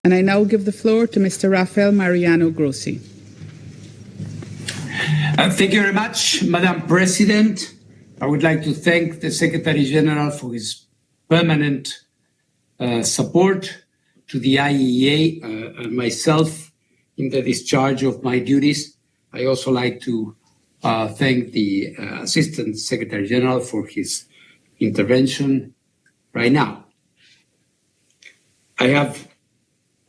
And I now give the floor to Mr. Rafael Mariano Grossi. Thank you very much, Madam President. I would like to thank the Secretary General for his permanent support to the IAEA and myself in the discharge of my duties. I also like to thank the Assistant Secretary General for his intervention right now. I have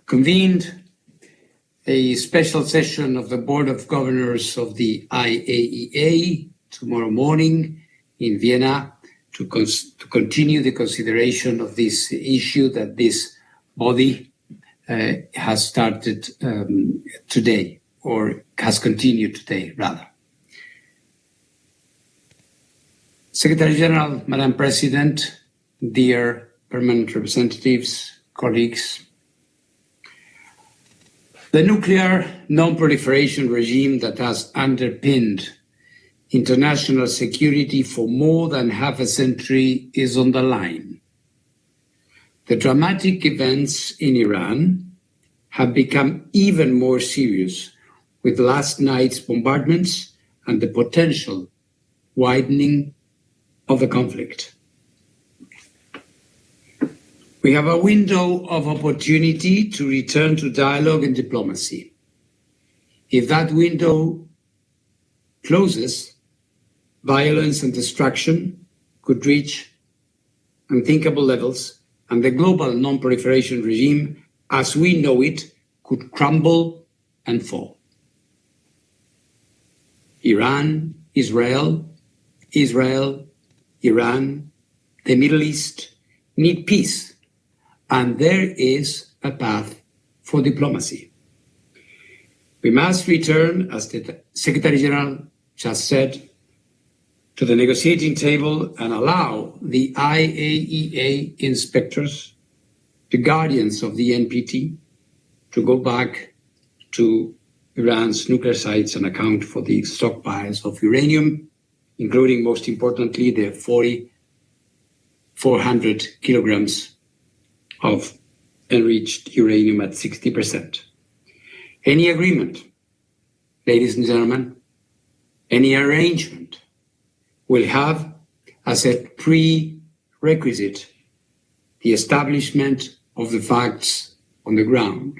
convened a special session of the Board of Governors of the IAEA tomorrow morning in Vienna to continue the consideration of this issue that this body has started today, or has continued today, rather. Secretary General, Madam President, dear permanent representatives, colleagues, the nuclear non-proliferation regime that has underpinned international security for more than half a century is on the line. The dramatic events in Iran have become even more serious with last night's bombardments and the potential widening of the conflict. We have a window of opportunity to return to dialogue and diplomacy. If that window closes, violence and destruction could reach unthinkable levels, and the global non-proliferation regime, as we know it, could crumble and fall. Iran, Israel, Iran, the Middle East need peace, and there is a path for diplomacy. We must return, as the Secretary General just said, to the negotiating table and allow the IAEA inspectors, the guardians of the NPT, to go back to Iran's nuclear sites and account for the stockpiles of uranium, including, most importantly, the 400 kilograms of enriched uranium at 60%. Any agreement, ladies and gentlemen, any arrangement will have as a prerequisite the establishment of the facts on the ground.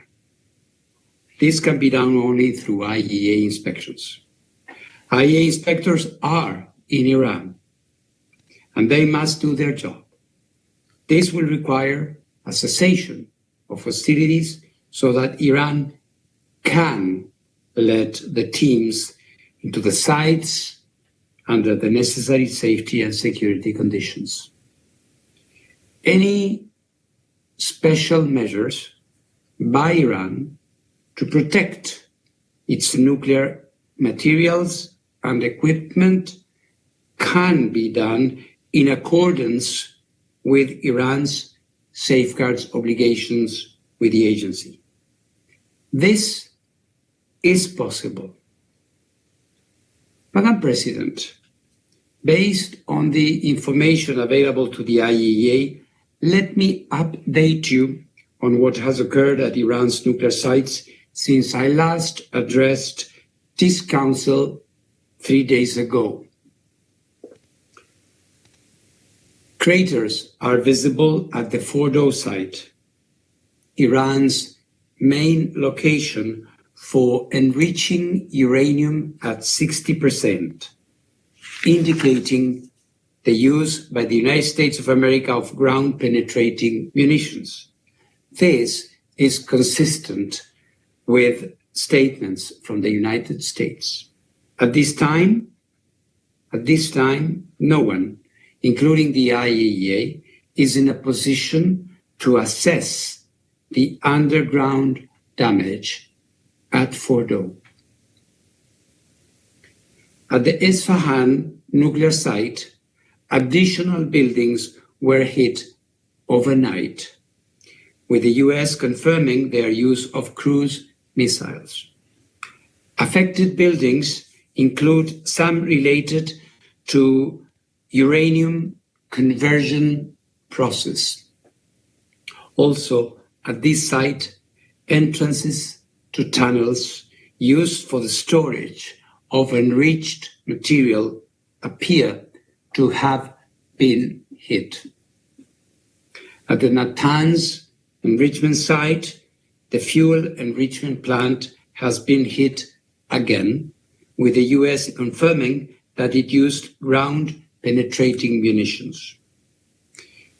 This can be done only through IAEA inspections. IAEA inspectors are in Iran, and they must do their job. This will require a cessation of hostilities so that Iran can let the teams into the sites under the necessary safety and security conditions. Any special measures by Iran to protect its nuclear materials and equipment can be done in accordance with Iran's safeguards obligations with the agency. This is possible. Madam President, based on the information available to the IAEA, let me update you on what has occurred at Iran's nuclear sites since I last addressed this Council 3 days ago. Craters are visible at the Fordow site, Iran's main location for enriching uranium at 60%, indicating the use by the United States of America of ground-penetrating munitions. This is consistent with statements from the United States. At this time, no one, including the IAEA, is in a position to assess the underground damage at Fordow. At the Isfahan nuclear site, additional buildings were hit overnight, with the US confirming their use of cruise missiles. Affected buildings include some related to uranium conversion process. Also, at this site, entrances to tunnels used for the storage of enriched material appear to have been hit. At the Natanz enrichment site, the fuel enrichment plant has been hit again, with the US confirming that it used ground-penetrating munitions.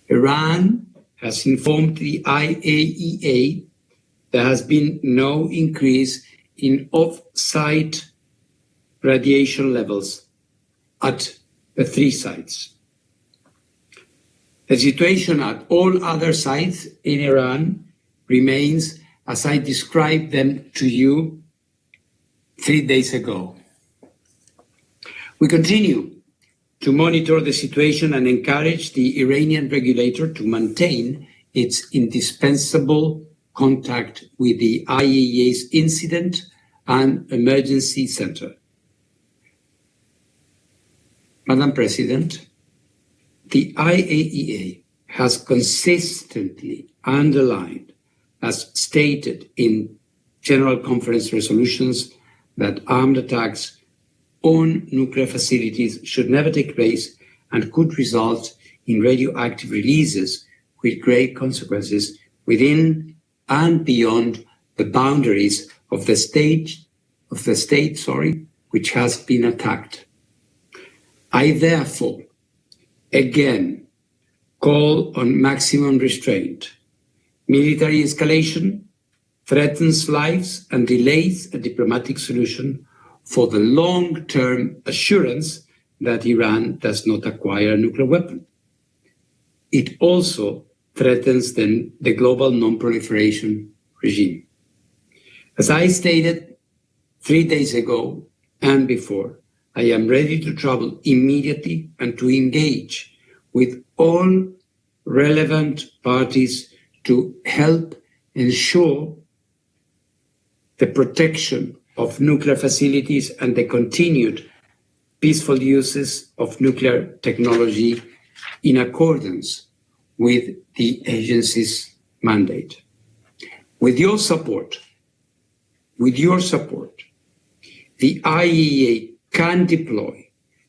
Iran has informed the IAEA there has been no increase in off-site radiation levels at the 3 sites. The situation at all other sites in Iran remains as I described them to you 3 days ago. We continue to monitor the situation and encourage the Iranian regulator to maintain its indispensable contact with the IAEA's Incident and Emergency Center. Madam President, the IAEA has consistently underlined, as stated in General Conference resolutions, that armed attacks on nuclear facilities should never take place and could result in radioactive releases with grave consequences within and beyond the boundaries of the state, which has been attacked. I therefore again call on maximum restraint. Military escalation threatens lives and delays a diplomatic solution for the long-term assurance that Iran does not acquire a nuclear weapon. It also threatens the global non-proliferation regime. As I stated 3 days ago and before, I am ready to travel immediately and to engage with all relevant parties to help ensure the protection of nuclear facilities and the continued peaceful uses of nuclear technology in accordance with the agency's mandate. With your support, the IAEA can deploy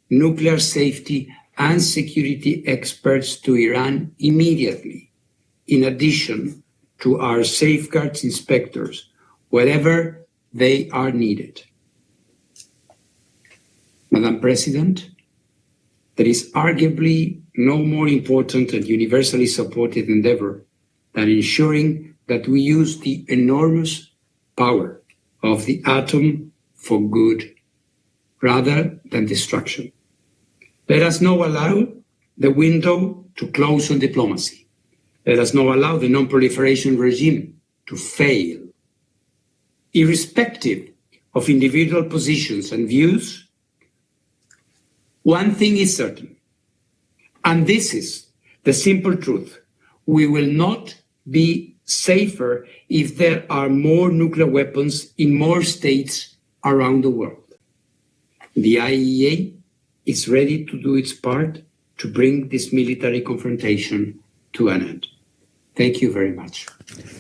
nuclear safety and security experts to Iran immediately, in addition to our safeguards inspectors, wherever they are needed. Madam President, there is arguably no more important and universally supported endeavor than ensuring that we use the enormous power of the atom for good rather than destruction. Let us not allow the window to close on diplomacy. Let us not allow the non-proliferation regime to fail. Irrespective of individual positions and views, one thing is certain, and this is the simple truth: we will not be safer if there are more nuclear weapons in more states around the world. The IAEA is ready to do its part to bring this military confrontation to an end. Thank you very much.